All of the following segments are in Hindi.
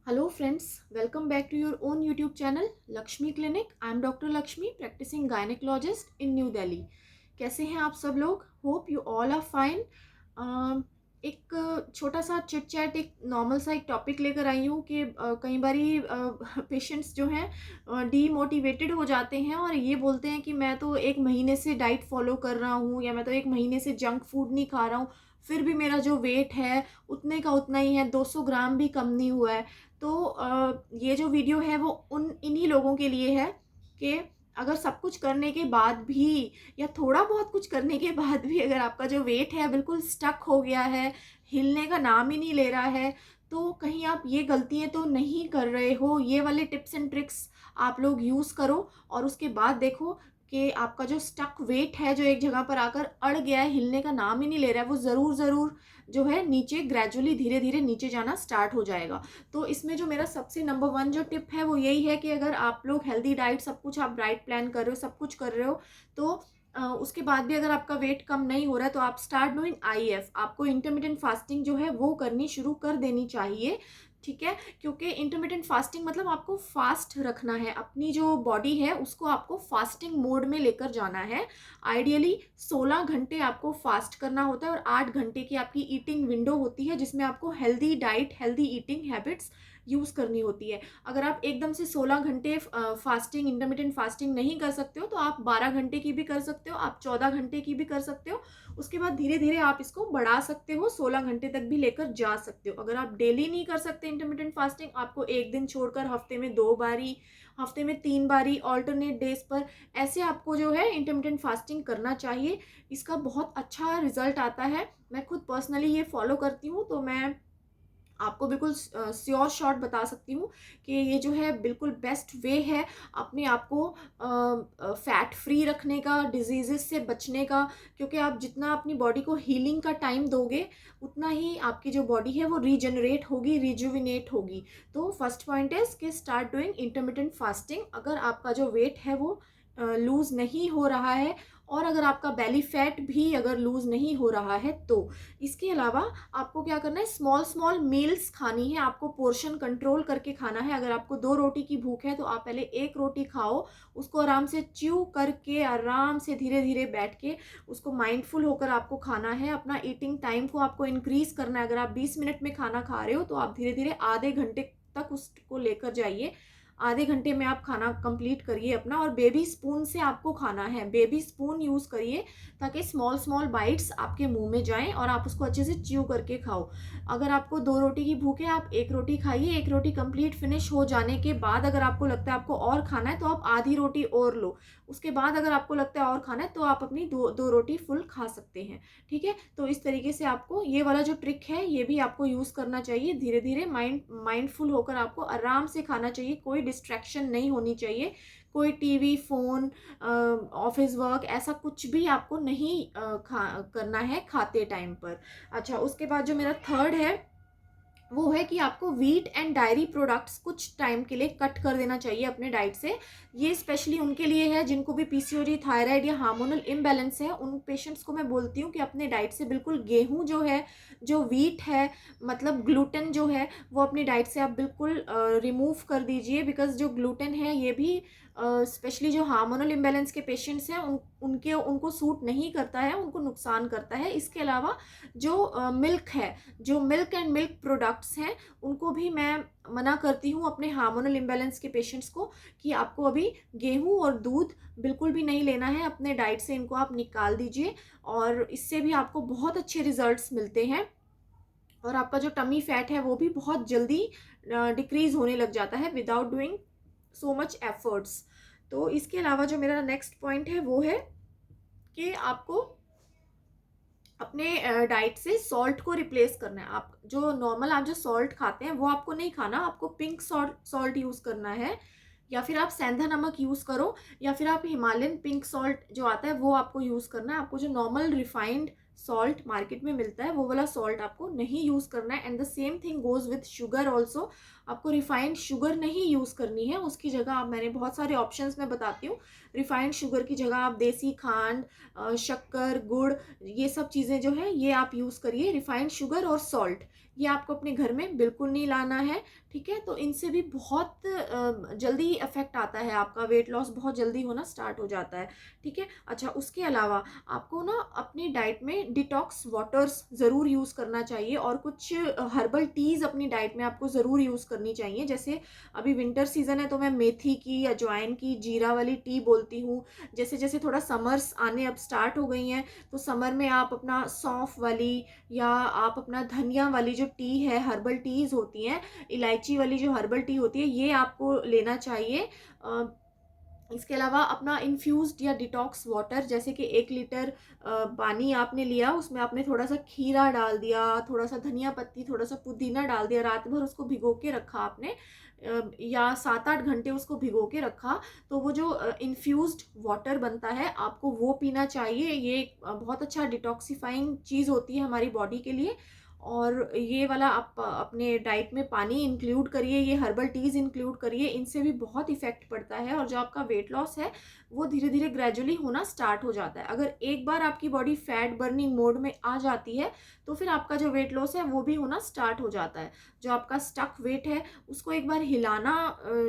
Hello friends, welcome back to your own YouTube channel Lakshmi Clinic. I am Dr. Lakshmi, practicing gynecologist in New Delhi. कैसे हैं आप सब लोग? Hope you all are fine. एक छोटा सा चिट चैट, एक नॉर्मल सा एक टॉपिक लेकर आई हूँ कि कई बारी पेशेंट्स जो हैं डीमोटिवेटेड हो जाते हैं और ये बोलते हैं कि मैं तो एक महीने से डाइट फॉलो कर रहा हूँ या मैं तो एक महीने से जंक फूड नहीं खा रहा हूँ, फिर भी मेरा जो वेट है उतने का उतना ही है, 200 ग्राम भी कम नहीं हुआ है। तो ये जो वीडियो है वो इन्हीं लोगों के लिए है कि अगर सब कुछ करने के बाद भी या थोड़ा बहुत कुछ करने के बाद भी अगर आपका जो वेट है बिल्कुल स्टक हो गया है, हिलने का नाम ही नहीं ले रहा है, तो कहीं आप ये गलतियाँ तो नहीं कर रहे हो। ये वाले टिप्स एंड ट्रिक्स आप लोग यूज़ करो और उसके बाद देखो कि आपका जो स्टक वेट है, जो एक जगह पर आकर अड़ गया है, हिलने का नाम ही नहीं ले रहा है, वो ज़रूर जो है नीचे ग्रेजुअली धीरे धीरे नीचे जाना स्टार्ट हो जाएगा। तो इसमें जो मेरा सबसे नंबर वन जो टिप है वो यही है कि अगर आप लोग हेल्दी डाइट, सब कुछ आप डाइट प्लान कर रहे हो, सब कुछ कर रहे हो, तो उसके बाद भी अगर आपका वेट कम नहीं हो रहा है तो आप स्टार्ट डूइंग आईएफ। आपको इंटरमिटेंट फास्टिंग जो है वो करनी शुरू कर देनी चाहिए, ठीक है। क्योंकि इंटरमिटेंट फास्टिंग मतलब आपको फास्ट रखना है, अपनी जो बॉडी है उसको आपको फास्टिंग मोड में लेकर जाना है। आइडियली 16 घंटे आपको फास्ट करना होता है और 8 घंटे की आपकी ईटिंग विंडो होती है जिसमें आपको healthy diet, healthy eating habits use करनी होती है। अगर आप एकदम से 16 घंटे फास्टिंग, इंटरमिटेंट फास्टिंग नहीं कर सकते हो तो आप 12 घंटे की भी कर सकते हो, आप 14 घंटे की भी कर सकते हो। उसके बाद धीरे धीरे आप इसको बढ़ा सकते हो, 16 घंटे तक भी लेकर जा सकते हो। अगर आप डेली नहीं कर सकते इंटरमिटेंट फास्टिंग, आपको एक दिन छोड़कर हफ्ते में 2 बारी, हफ्ते में 3 बारी, ऑल्टरनेट डेज पर ऐसे आपको जो है इंटरमिटेंट फास्टिंग करना चाहिए। इसका बहुत अच्छा रिजल्ट आता है। मैं खुद पर्सनली ये फॉलो करती हूँ, तो मैं आपको बिल्कुल श्योर शॉट बता सकती हूँ कि ये जो है बिल्कुल बेस्ट वे है अपने आप को फैट फ्री रखने का, डिजीज़ेस से बचने का। क्योंकि आप जितना अपनी बॉडी को हीलिंग का टाइम दोगे उतना ही आपकी जो बॉडी है वो रीजनरेट होगी, रिजुविनेट होगी। तो फर्स्ट पॉइंट इज कि स्टार्ट डूइंग इंटरमिटेंट फास्टिंग। अगर आपका जो वेट है वो लूज़ नहीं हो रहा है और अगर आपका बेली फैट भी अगर लूज़ नहीं हो रहा है तो इसके अलावा आपको क्या करना है, स्मॉल स्मॉल मील्स खानी है, आपको पोर्शन कंट्रोल करके खाना है। अगर आपको 2 रोटी की भूख है तो आप पहले 1 रोटी खाओ, उसको आराम से च्यू करके, आराम से धीरे धीरे बैठ के उसको माइंडफुल होकर आपको खाना है। अपना ईटिंग टाइम को आपको इंक्रीज करना है। अगर आप 20 मिनट में खाना खा रहे हो तो आप धीरे धीरे आधे घंटे तक उसको लेकर जाइए। आधे घंटे में आप खाना कंप्लीट करिए अपना, और बेबी स्पून से आपको खाना है, बेबी स्पून यूज़ करिए ताकि स्मॉल स्मॉल बाइट्स आपके मुंह में जाएं और आप उसको अच्छे से च्यू करके खाओ। अगर आपको 2 रोटी की भूख है, आप 1 रोटी खाइए। 1 रोटी कंप्लीट फिनिश हो जाने के बाद अगर आपको लगता है आपको और खाना है तो आप आधी रोटी और लो। उसके बाद अगर आपको लगता है और खाना है तो आप अपनी दो रोटी फुल खा सकते हैं, ठीक है। तो इस तरीके से आपको ये वाला जो ट्रिक है ये भी आपको यूज़ करना चाहिए। धीरे धीरे माइंडफुल होकर आपको आराम से खाना चाहिए, कोई डिस्ट्रैक्शन नहीं होनी चाहिए। कोई टीवी, फ़ोन, ऑफिस वर्क, ऐसा कुछ भी आपको नहीं करना है खाते टाइम पर। अच्छा, उसके बाद जो मेरा थर्ड है वो है कि आपको व्हीट एंड डायरी प्रोडक्ट्स कुछ टाइम के लिए कट कर देना चाहिए अपने डाइट से। ये स्पेशली उनके लिए है जिनको भी पीसीओडी, थायराइड या हार्मोनल इम्बैलेंस है। उन पेशेंट्स को मैं बोलती हूँ कि अपने डाइट से बिल्कुल गेहूं जो है, जो व्हीट है, मतलब ग्लूटेन जो है, वो अपनी डाइट से आप बिल्कुल रिमूव कर दीजिए। बिकॉज जो ग्लूटेन है ये भी स्पेशली जो हार्मोनल इम्बैलेंस के पेशेंट्स हैं उनको सूट नहीं करता है, उनको नुकसान करता है। इसके अलावा जो मिल्क है, जो मिल्क एंड मिल्क प्रोडक्ट्स हैं, उनको भी मैं मना करती हूँ अपने हार्मोनल इम्बैलेंस के पेशेंट्स को कि आपको अभी गेहूं और दूध बिल्कुल भी नहीं लेना है अपने डाइट से, इनको आप निकाल दीजिए। और इससे भी आपको बहुत अच्छे रिजल्ट्स मिलते हैं और आपका जो टमी फैट है वो भी बहुत जल्दी डिक्रीज होने लग जाता है without doing so much efforts. तो इसके अलावा जो मेरा नेक्स्ट पॉइंट है वो है कि आपको अपने डाइट से सॉल्ट को रिप्लेस करना है। आप जो नॉर्मल आप जो सॉल्ट खाते हैं वो आपको नहीं खाना, आपको पिंक सॉल्ट यूज़ करना है, या फिर आप सेंधा नमक यूज़ करो, या फिर आप हिमालयन पिंक सॉल्ट जो आता है वो आपको यूज़ करना है। आपको जो नॉर्मल रिफाइंड सॉल्ट मार्केट में मिलता है वो वाला सॉल्ट आपको नहीं यूज़ करना है। And the same thing goes with sugar also. आपको रिफाइंड शुगर नहीं यूज़ करनी है, उसकी जगह आप, मैंने बहुत सारे ऑप्शंस में बताती हूँ, रिफाइंड शुगर की जगह आप देसी खांड, शक्कर, गुड़, ये सब चीज़ें जो है ये आप यूज़ करिए। रिफाइंड शुगर और सॉल्ट ये आपको अपने घर में बिल्कुल नहीं लाना है, ठीक है। तो इनसे भी बहुत जल्दी इफ़ेक्ट आता है, आपका वेट लॉस बहुत जल्दी होना स्टार्ट हो जाता है, ठीक है। अच्छा, उसके अलावा आपको ना अपनी डाइट में डिटॉक्स वाटर्स ज़रूर यूज़ करना चाहिए, और कुछ हर्बल टीज़ अपनी डाइट में आपको ज़रूर यूज़ करनी चाहिए। जैसे अभी विंटर सीज़न है तो मैं मेथी की, अजवाइन की, जीरा वाली टी बोलती हूँ। जैसे जैसे थोड़ा समर्स आने अब स्टार्ट हो गई हैं, तो समर में आप अपना सौंफ वाली या आप अपना धनिया वाली जो टी है, हर्बल टीज़ होती हैं, इलायची वाली जो हर्बल टी होती है, ये आपको लेना चाहिए। इसके अलावा अपना इन्फ्यूज़्ड या डिटॉक्स वाटर, जैसे कि 1 लीटर पानी आपने लिया, उसमें आपने थोड़ा-सा खीरा डाल दिया, थोड़ा-सा धनिया पत्ती, थोड़ा-सा पुदीना डाल दिया, रात भर उसको भिगो के रखा आपने, या 7-8 घंटे उसको भिगो के रखा, तो वो जो इन्फ्यूज़्ड वाटर बनता है, आपको वो पीना चाहिए। ये एक बहुत अच्छा डिटॉक्सिफाइंग चीज़ होती है हमारी बॉडी के लिए। और ये वाला आप अपने डाइट में पानी इंक्लूड करिए, ये हर्बल टीज़ इंक्लूड करिए, इनसे भी बहुत इफ़ेक्ट पड़ता है, और जो आपका वेट लॉस है वो धीरे धीरे ग्रेजुअली होना स्टार्ट हो जाता है। अगर एक बार आपकी बॉडी फैट बर्निंग मोड में आ जाती है, तो फिर आपका जो वेट लॉस है वो भी होना स्टार्ट हो जाता है। जो आपका स्टक वेट है उसको एक बार हिलाना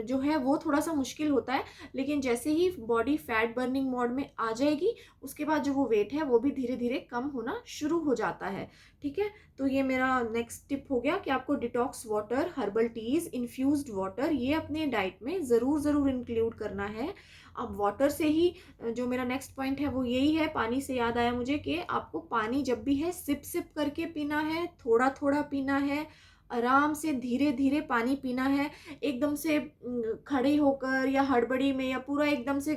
जो है वो थोड़ा सा मुश्किल होता है, लेकिन जैसे ही बॉडी फैट बर्निंग मोड में आ जाएगी, उसके बाद जो वो वेट है वो भी धीरे धीरे कम होना शुरू हो जाता है, ठीक है। तो ये मेरा नेक्स्ट टिप हो गया कि आपको detox water, herbal teas, infused water, ये अपने डाइट में ज़रूर ज़रूर इंक्लूड करना है। अब वाटर से ही जो मेरा नेक्स्ट पॉइंट है वो यही है, पानी से याद आया मुझे कि आपको पानी जब भी है सिप सिप करके पीना है, थोड़ा थोड़ा पीना है, आराम से धीरे धीरे पानी पीना है। एकदम से खड़े होकर या हड़बड़ी में या पूरा एकदम से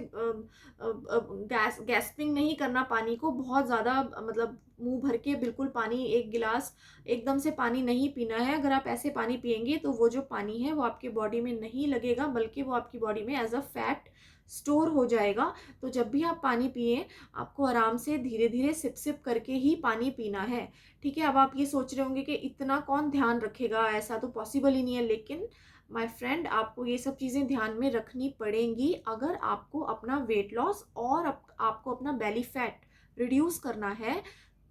गैस्पिंग नहीं करना पानी को, बहुत ज़्यादा मतलब मुंह भर के बिल्कुल पानी, एक गिलास एकदम से पानी नहीं पीना है। अगर आप ऐसे पानी पिएंगे तो वो जो पानी है वो आपके बॉडी में नहीं लगेगा, बल्कि वो आपकी बॉडी में एज अ फैट स्टोर हो जाएगा। तो जब भी आप पानी पिए, आपको आराम से धीरे धीरे सिप सिप करके ही पानी पीना है, ठीक है। अब आप ये सोच रहे होंगे कि इतना कौन ध्यान रखेगा, ऐसा तो पॉसिबल ही नहीं है, लेकिन माय फ्रेंड, आपको ये सब चीज़ें ध्यान में रखनी पड़ेंगी अगर आपको अपना वेट लॉस और आपको अपना बेली फैट रिड्यूस करना है,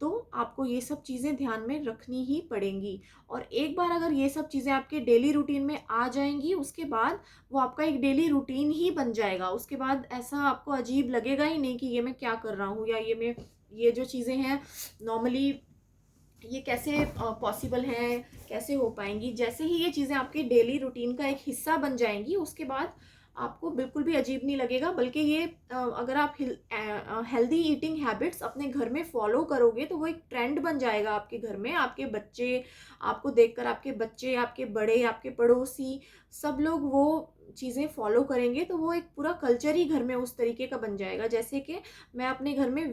तो आपको ये सब चीज़ें ध्यान में रखनी ही पड़ेंगी। और एक बार अगर ये सब चीज़ें आपके डेली रूटीन में आ जाएंगी, उसके बाद वो आपका एक डेली रूटीन ही बन जाएगा। उसके बाद ऐसा आपको अजीब लगेगा ही नहीं कि ये मैं क्या कर रहा हूँ, या ये जो चीज़ें हैं नॉर्मली ये कैसे पॉसिबल हैं, कैसे हो पाएंगी। जैसे ही ये चीज़ें आपके डेली रूटीन का एक हिस्सा बन जाएंगी, उसके बाद आपको बिल्कुल भी अजीब नहीं लगेगा। बल्कि ये अगर आप हेल्दी ईटिंग हैबिट्स अपने घर में फॉलो करोगे, तो वो एक ट्रेंड बन जाएगा आपके घर में। आपके बच्चे आपको देखकर, आपके बच्चे, आपके बड़े, आपके पड़ोसी, सब लोग वो चीज़ें फॉलो करेंगे, तो वो एक पूरा कल्चर ही घर में उस तरीके का बन जाएगा। जैसे कि मैं अपने घर में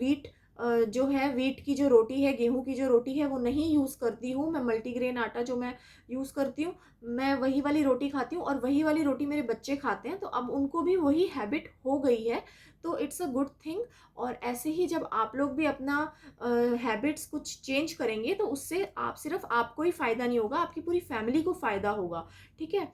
जो है वीट की जो रोटी है, गेहूं की जो रोटी है, वो नहीं यूज़ करती हूँ। मैं मल्टीग्रेन आटा जो मैं यूज़ करती हूँ, मैं वही वाली रोटी खाती हूँ, और वही वाली रोटी मेरे बच्चे खाते हैं, तो अब उनको भी वही हैबिट हो गई है। तो इट्स अ गुड थिंग। और ऐसे ही जब आप लोग भी अपना हैबिट्स कुछ चेंज करेंगे, तो उससे आप सिर्फ आपको ही फ़ायदा नहीं होगा, आपकी पूरी फैमिली को फ़ायदा होगा, ठीक है।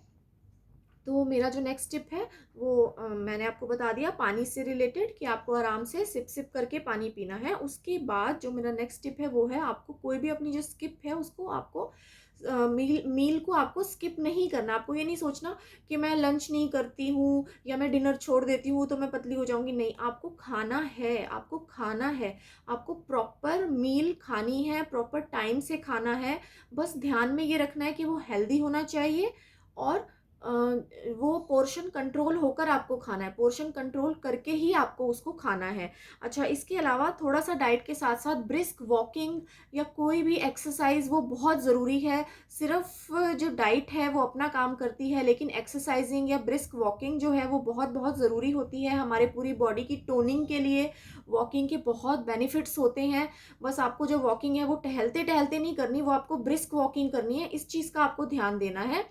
तो मेरा जो नेक्स्ट टिप है वो मैंने आपको बता दिया, पानी से रिलेटेड, कि आपको आराम से सिप सिप करके पानी पीना है। उसके बाद जो मेरा नेक्स्ट टिप है वो है, आपको कोई भी अपनी जो स्किप है उसको आपको मील को आपको स्किप नहीं करना। आपको ये नहीं सोचना कि मैं लंच नहीं करती हूँ या मैं डिनर छोड़ देती हूँ तो मैं पतली हो जाऊंगी। नहीं, आपको खाना है, आपको खाना है, आपको प्रॉपर मील खानी है, प्रॉपर टाइम से खाना है। बस ध्यान में ये रखना है कि वो हेल्दी होना चाहिए, और वो पोर्शन कंट्रोल होकर आपको खाना है, पोर्शन कंट्रोल करके ही आपको उसको खाना है। अच्छा, इसके अलावा थोड़ा सा डाइट के साथ साथ ब्रिस्क वॉकिंग या कोई भी एक्सरसाइज वो बहुत ज़रूरी है। सिर्फ जो डाइट है वो अपना काम करती है, लेकिन एक्सरसाइजिंग या ब्रिस्क वॉकिंग जो है वो बहुत बहुत ज़रूरी होती है हमारे पूरी बॉडी की टोनिंग के लिए। वॉकिंग के बहुत बेनिफिट्स होते हैं। बस आपको जो वॉकिंग है वो टहलते टहलते नहीं करनी, वो आपको ब्रिस्क वॉकिंग करनी है। इस चीज़ का आपको ध्यान देना है।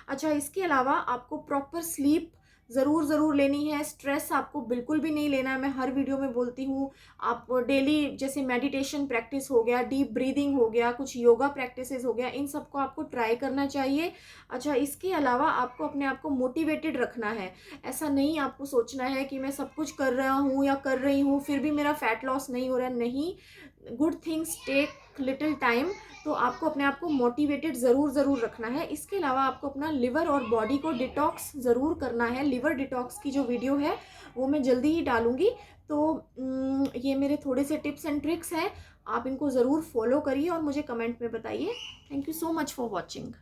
अच्छा, इसके अलावा आपको प्रॉपर स्लीप ज़रूर ज़रूर लेनी है। स्ट्रेस आपको बिल्कुल भी नहीं लेना है, मैं हर वीडियो में बोलती हूँ। आप डेली जैसे मेडिटेशन प्रैक्टिस हो गया, डीप ब्रीदिंग हो गया, कुछ योगा प्रैक्टिसेस हो गया, इन सबको आपको ट्राई करना चाहिए। अच्छा, इसके अलावा आपको अपने आप को मोटिवेटेड रखना है। ऐसा नहीं आपको सोचना है कि मैं सब कुछ कर रहा हूँ या कर रही हूँ फिर भी मेरा फैट लॉस नहीं हो रहा है। नहीं, good things take little time, तो आपको अपने आप को मोटिवेटेड ज़रूर रखना है। इसके अलावा आपको अपना लिवर और बॉडी को डिटॉक्स ज़रूर करना है। लिवर डिटॉक्स की जो वीडियो है वो मैं जल्दी ही डालूँगी। तो ये मेरे थोड़े से टिप्स एंड ट्रिक्स हैं, आप इनको ज़रूर फॉलो करिए और मुझे कमेंट में बताइए। Thank you so much for watching.